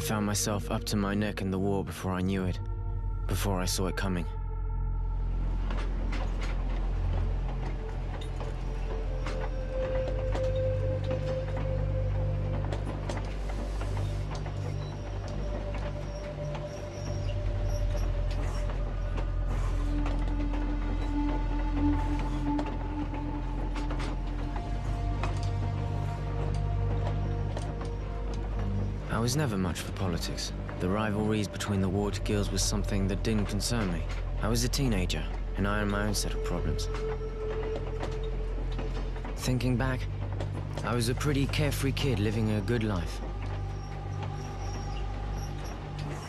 found myself up to my neck in the war before I knew it, before I saw it coming. I was never much for politics. The rivalries between the warred guilds was something that didn't concern me. I was a teenager, and I had my own set of problems. Thinking back, I was a pretty carefree kid living a good life.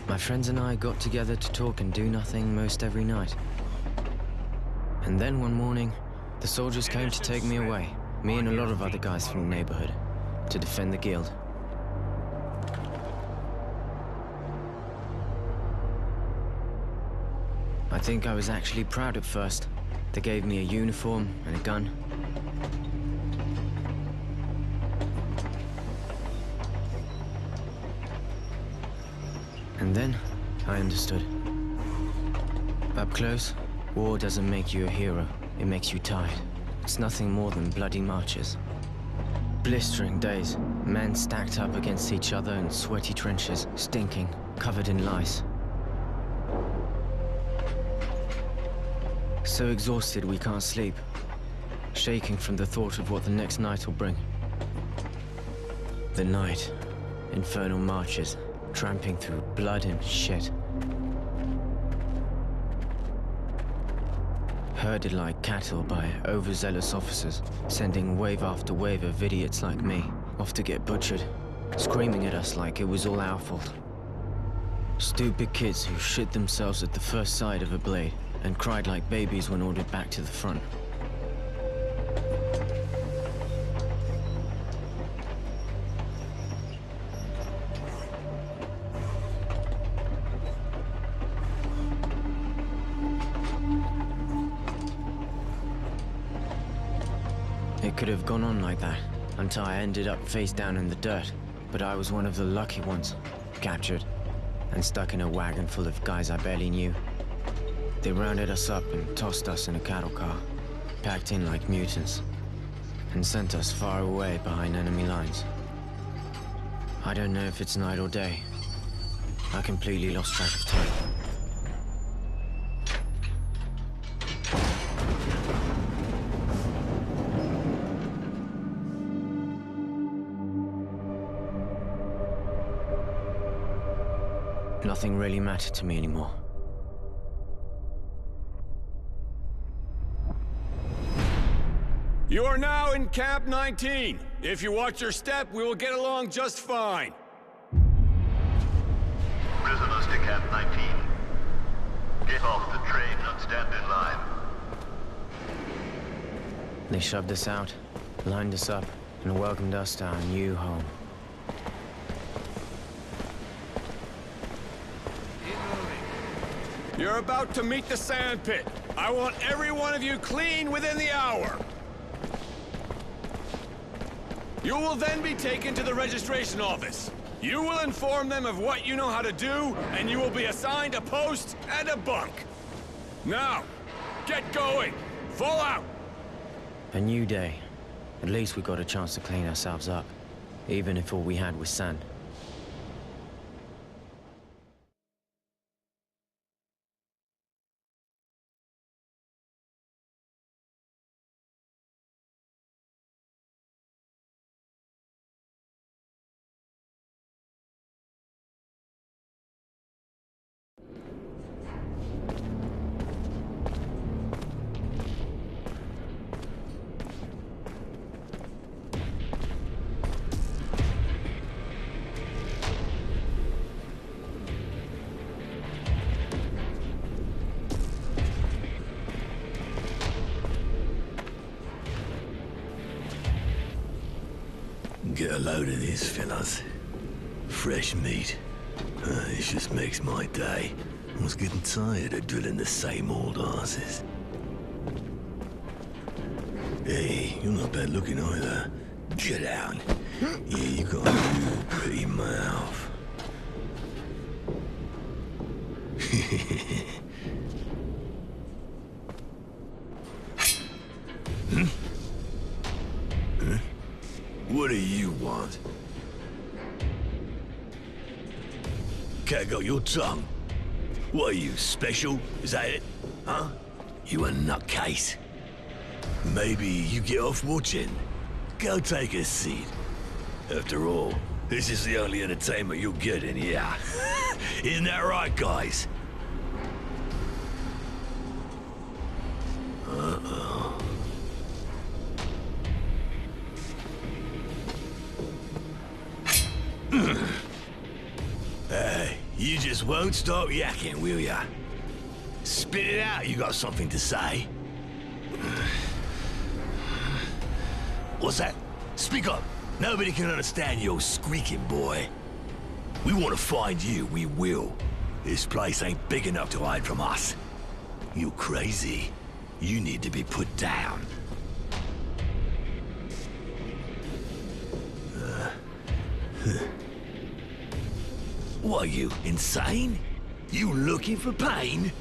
My friends and I got together to talk and do nothing most every night. And then one morning, the soldiers came to take me away, me and a lot of other guys from the neighborhood, to defend the guild. I think I was actually proud at first. They gave me a uniform and a gun. And then, I understood. Up close, war doesn't make you a hero. It makes you tired. It's nothing more than bloody marches. Blistering days, men stacked up against each other in sweaty trenches, stinking, covered in lice. So exhausted we can't sleep, shaking from the thought of what the next night will bring. The night, infernal marches, tramping through blood and shit. Herded like cattle by overzealous officers, sending wave after wave of idiots like me off to get butchered, screaming at us like it was all our fault. Stupid kids who shit themselves at the first sight of a blade and cried like babies when ordered back to the front. It could have gone on like that until I ended up face down in the dirt, but I was one of the lucky ones, captured and stuck in a wagon full of guys I barely knew. They rounded us up and tossed us in a cattle car, packed in like mutants, and sent us far away behind enemy lines. I don't know if it's night or day. I completely lost track of time. Nothing really mattered to me anymore. You are now in Camp 19. If you watch your step, we will get along just fine. Prisoners to Camp 19. Get off the train and stand in line. They shoved us out, lined us up, and welcomed us to our new home. You're about to meet the sandpit. I want every one of you clean within the hour. You will then be taken to the registration office. You will inform them of what you know how to do, and you will be assigned a post and a bunk. Now, get going. Fall out. A new day. At least we got a chance to clean ourselves up, even if all we had was sand. Get a load of this, fellas. Fresh meat. This just makes my day. I was getting tired of drilling the same old asses. Hey, you're not bad looking either. Get down. Yeah, you got a pretty mouth. What do you want? Cat got your tongue. What are you, special? Is that it? Huh? You a nutcase? Maybe you get off watching. Go take a seat. After all, this is the only entertainment you'll get in here. Isn't that right, guys? Uh-oh. Hey, you just won't stop yakking, will ya? Spit it out, you got something to say. What's that? Speak up. Nobody can understand your squeaking, boy. We want to find you, we will. This place ain't big enough to hide from us. You crazy. You need to be put down. What are you, insane? You looking for pain?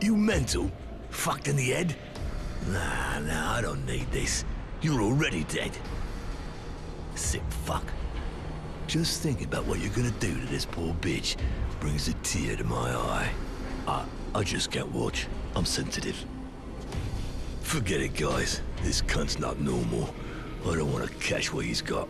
You mental? Fucked in the head? Nah, I don't need this. You're already dead. Sick fuck. Just thinking about what you're gonna do to this poor bitch brings a tear to my eye. I just can't watch. I'm sensitive. Forget it, guys. This cunt's not normal. I don't want to catch what he's got.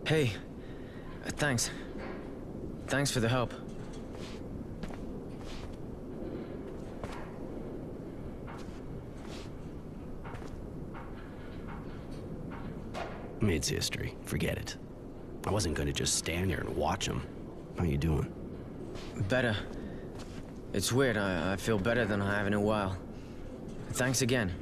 Hey, thanks. Thanks for the help. It's history. Forget it. I wasn't going to just stand here and watch him. How you doing? Better. It's weird. I feel better than I have in a while. Thanks again.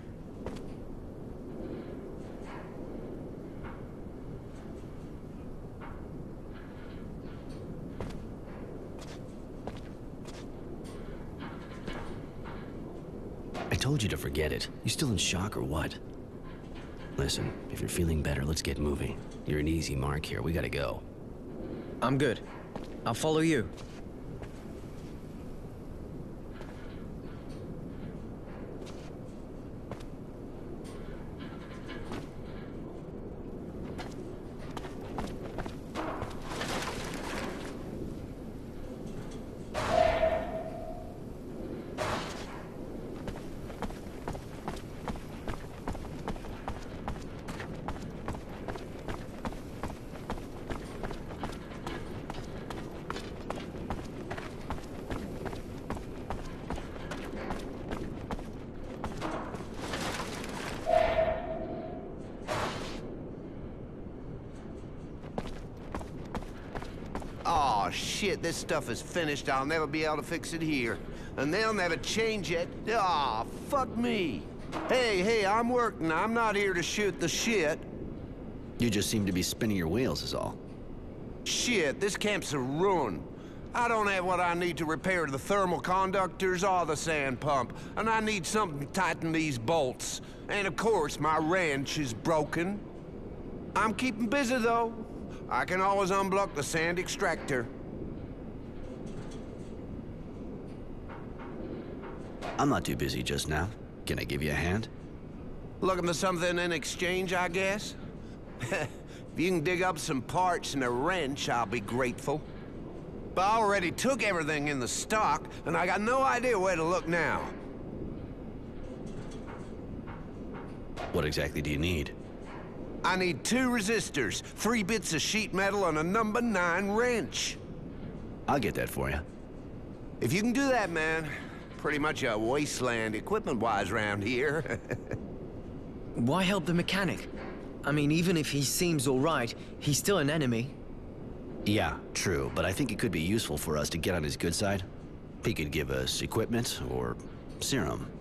I told you to forget it. You still in shock or what? Listen, if you're feeling better, let's get moving. You're an easy mark here. We gotta go. I'm good. I'll follow you. Aw, shit, this stuff is finished. I'll never be able to fix it here. And they'll never change it. Aw, fuck me. Hey, I'm working. I'm not here to shoot the shit. You just seem to be spinning your wheels is all. Shit, this camp's a ruin. I don't have what I need to repair the thermal conductors or the sand pump, and I need something to tighten these bolts. And of course, my wrench is broken. I'm keeping busy, though. I can always unblock the sand extractor. I'm not too busy just now. Can I give you a hand? Looking for something in exchange, I guess? If you can dig up some parts and a wrench, I'll be grateful. But I already took everything in the stock, and I got no idea where to look now. What exactly do you need? I need 2 resistors, 3 bits of sheet metal, and a number 9 wrench. I'll get that for you. If you can do that, man, pretty much a wasteland equipment-wise around here. Why help the mechanic? I mean, even if he seems all right, he's still an enemy. Yeah, true, but I think it could be useful for us to get on his good side. He could give us equipment or serum.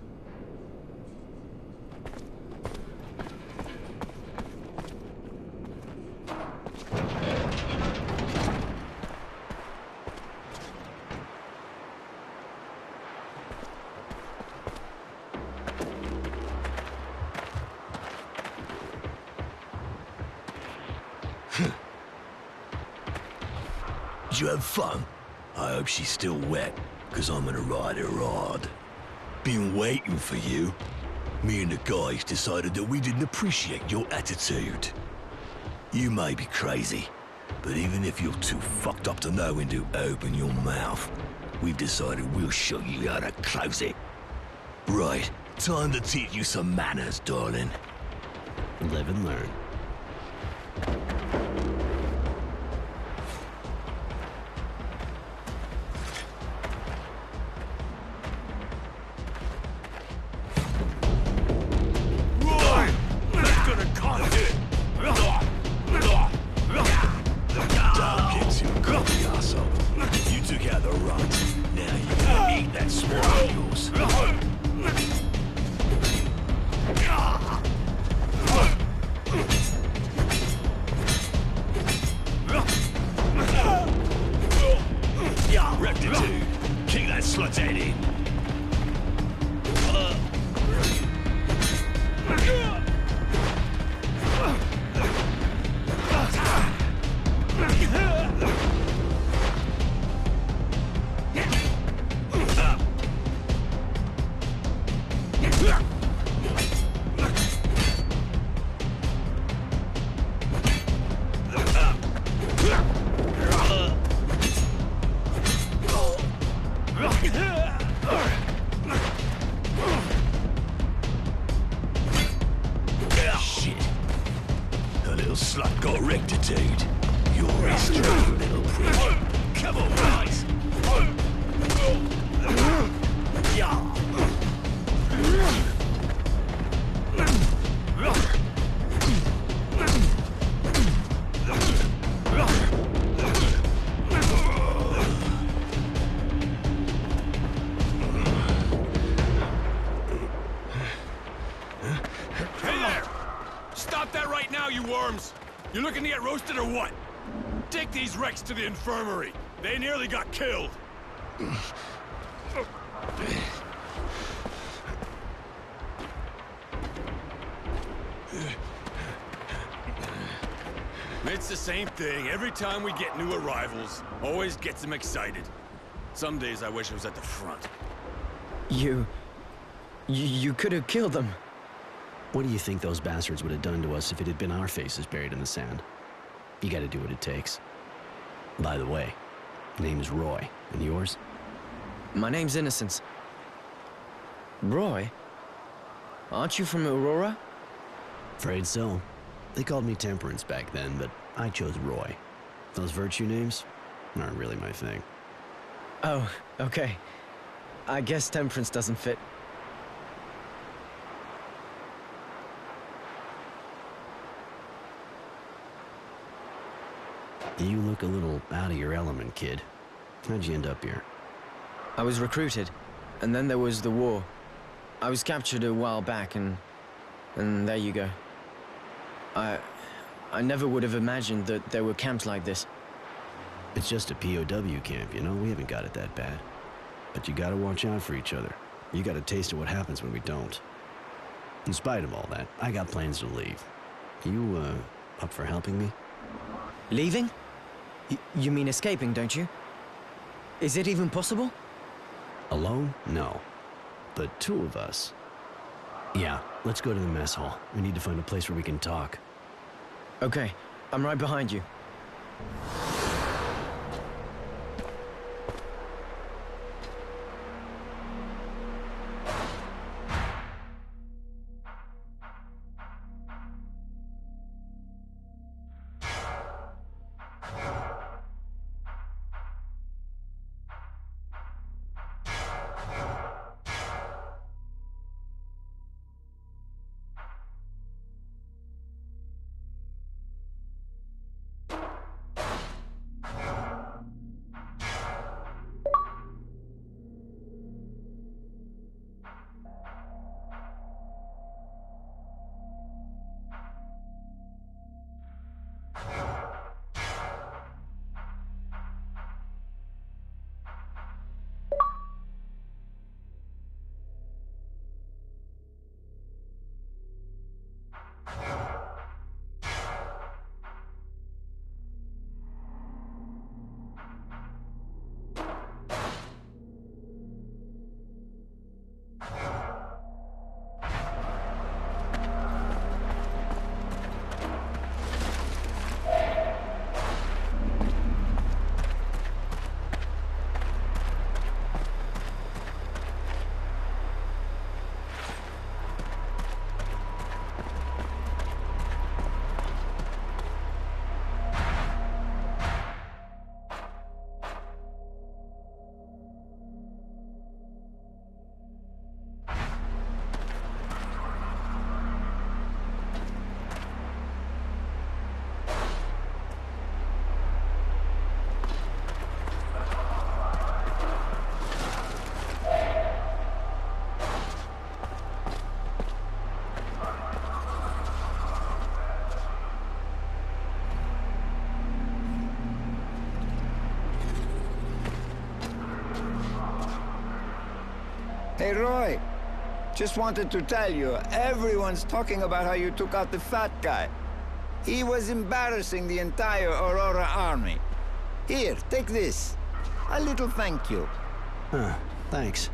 Did you have fun? I hope she's still wet, because I'm gonna ride her hard. Been waiting for you. Me and the guys decided that we didn't appreciate your attitude. You may be crazy, but even if you're too fucked up to know when to open your mouth, we've decided we'll show you how to close it. Right, time to teach you some manners, darling. Live and learn. Rectitude. Kick that slut's head in. Shit. The little slut got rectitude. You're a strong little prick. Come on, guys. Hey there! Stop that right now, you worms! You looking to get roasted or what? Take these wrecks to the infirmary. They nearly got killed. It's the same thing. Every time we get new arrivals, always gets them excited. Some days I wish I was at the front. You could have killed them. What do you think those bastards would have done to us if it had been our faces buried in the sand? You gotta do what it takes. By the way, name's Roy, and yours? My name's Innocence. Roy? Aren't you from Aurora? Afraid so. They called me Temperance back then, but I chose Roy. Those virtue names aren't really my thing. Oh, okay. I guess Temperance doesn't fit. You look a little out of your element, kid. How'd you end up here? I was recruited, and then there was the war. I was captured a while back, and there you go. I never would have imagined that there were camps like this. It's just a POW camp, you know? We haven't got it that bad. But you gotta watch out for each other. You got a taste of what happens when we don't. In spite of all that, I got plans to leave. You, up for helping me? Leaving? You mean escaping, don't you? Is it even possible? Alone? No. But two of us. Yeah, let's go to the mess hall. We need to find a place where we can talk. Okay, I'm right behind you. Hey, Roy. Just wanted to tell you, everyone's talking about how you took out the fat guy. He was embarrassing the entire Aurora army. Here, take this. A little thank you. Huh, thanks.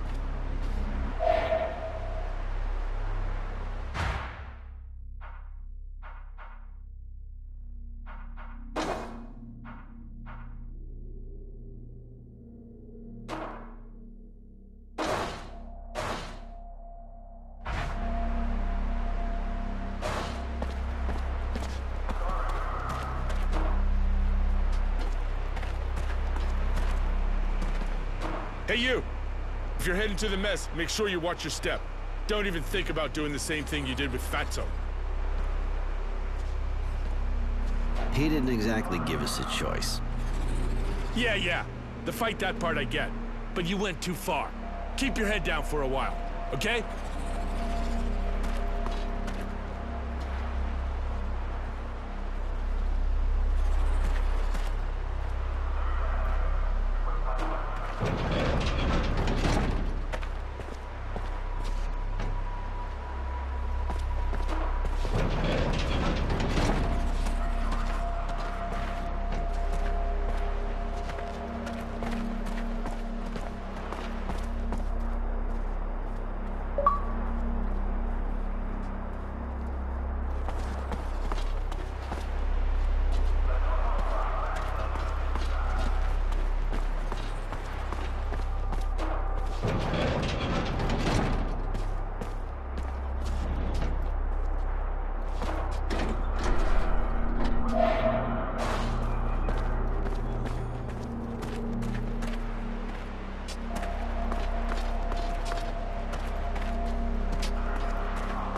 Hey, you! If you're heading to the mess, make sure you watch your step. Don't even think about doing the same thing you did with Fatso. He didn't exactly give us a choice. Yeah. The fight, that part I get. But you went too far. Keep your head down for a while, okay?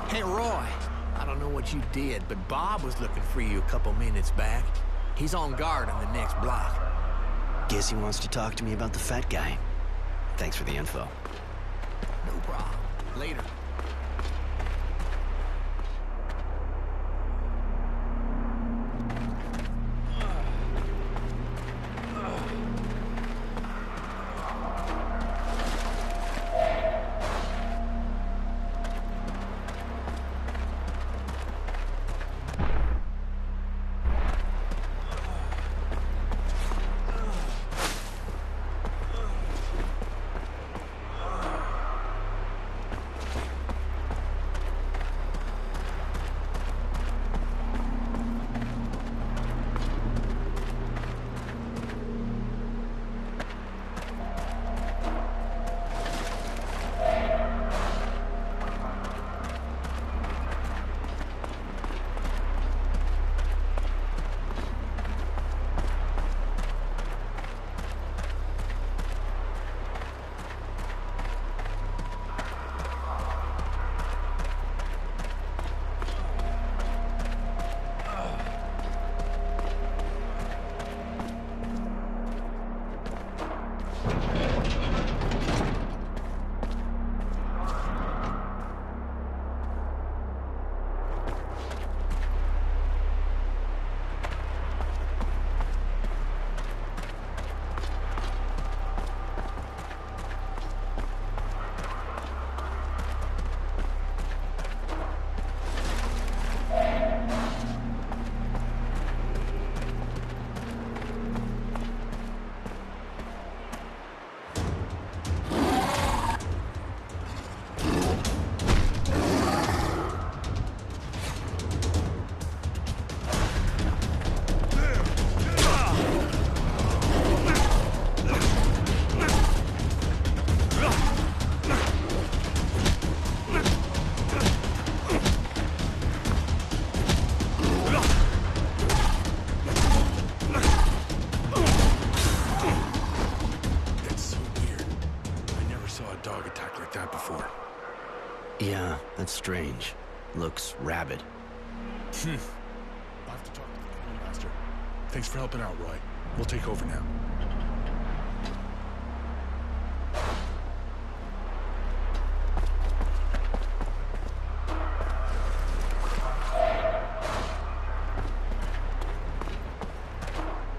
Hey, Roy. I don't know what you did, but Bob was looking for you a couple minutes back. He's on guard on the next block. Guess he wants to talk to me about the fat guy. Thanks for the info. No problem. Later. Yeah, that's strange. Looks rabid. I'll have to talk to the command master. Thanks for helping out, Roy. We'll take over now.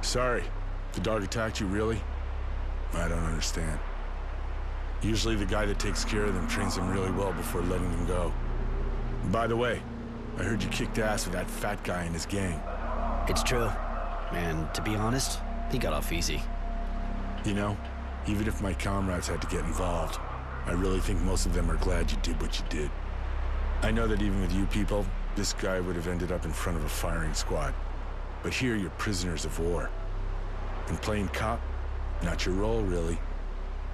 Sorry. The dog attacked you, really? I don't understand. Usually the guy that takes care of them trains them really well before letting them go. By the way, I heard you kicked ass with that fat guy and his gang. It's true. And to be honest, he got off easy. You know, even if my comrades had to get involved, I really think most of them are glad you did what you did. I know that even with you people, this guy would have ended up in front of a firing squad. But here you're prisoners of war. And playing cop, not your role, really.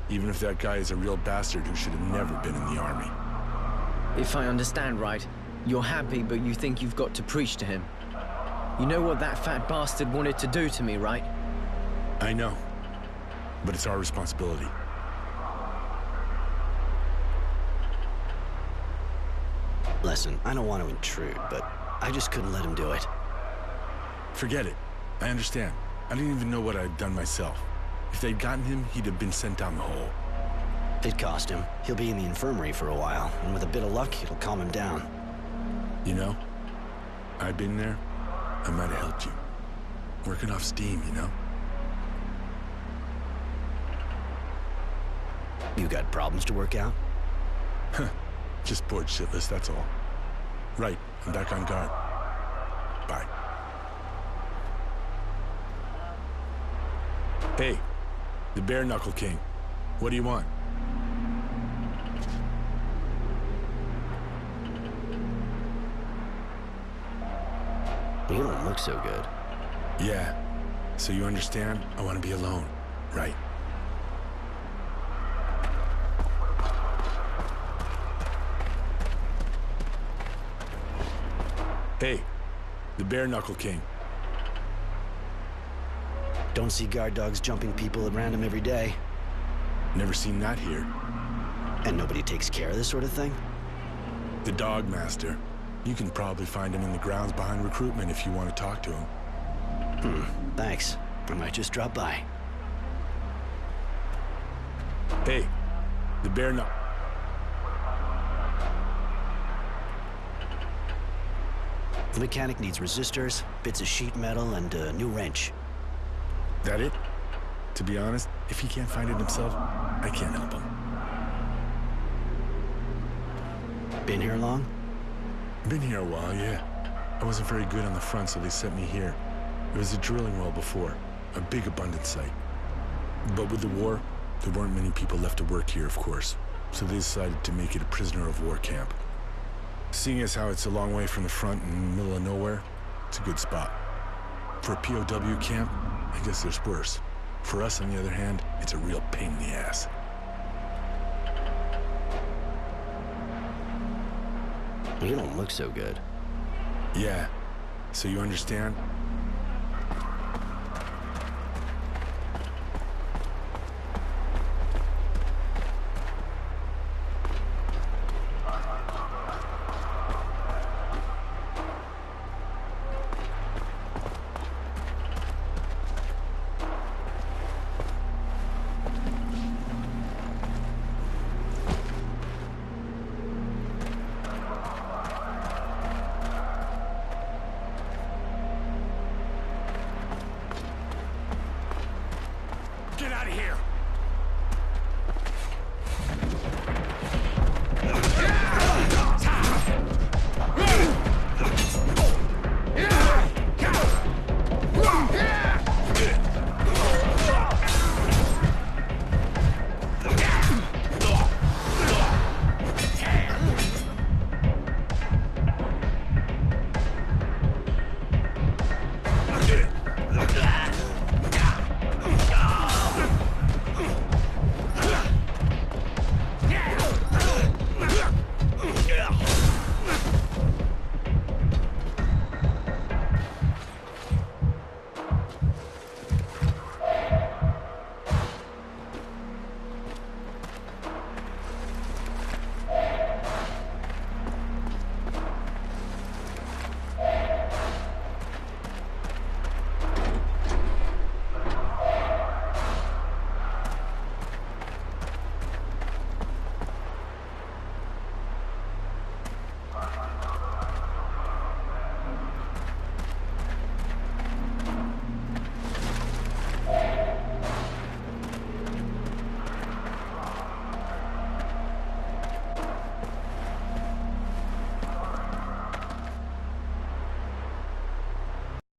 Even if that guy is a real bastard who should have never been in the army. If I understand right, you're happy, but you think you've got to preach to him. You know what that fat bastard wanted to do to me, right? I know. But it's our responsibility. Listen, I don't want to intrude, but I just couldn't let him do it. Forget it. I understand. I didn't even know what I'd done myself. If they'd gotten him, he'd have been sent down the hole. It cost him. He'll be in the infirmary for a while, and with a bit of luck, it'll calm him down. You know, I've been there. I might have helped you. Working off steam, you know? You got problems to work out? Just bored shitless, that's all. Right, I'm back on guard. Bye. Hey, the Bare Knuckle King. What do you want? You don't look so good. Yeah, so you understand? I want to be alone, right? Hey, the Bare Knuckle King. Don't see guard dogs jumping people at random every day. Never seen that here. And nobody takes care of this sort of thing? The Dog Master. You can probably find him in the grounds behind recruitment if you want to talk to him. Thanks. I might just drop by. Hey, the Bare Knuckle... The mechanic needs resistors, bits of sheet metal, and a new wrench. That it? To be honest, if he can't find it himself, I can't help him. Been here long? Been here a while, yeah. I wasn't very good on the front, so they sent me here. It was a drilling well before, a big abundant site. But with the war, there weren't many people left to work here, of course, so they decided to make it a prisoner of war camp. Seeing as how it's a long way from the front in the middle of nowhere, it's a good spot. For a POW camp, I guess there's worse. For us, on the other hand, it's a real pain in the ass. You don't look so good. Yeah, so you understand?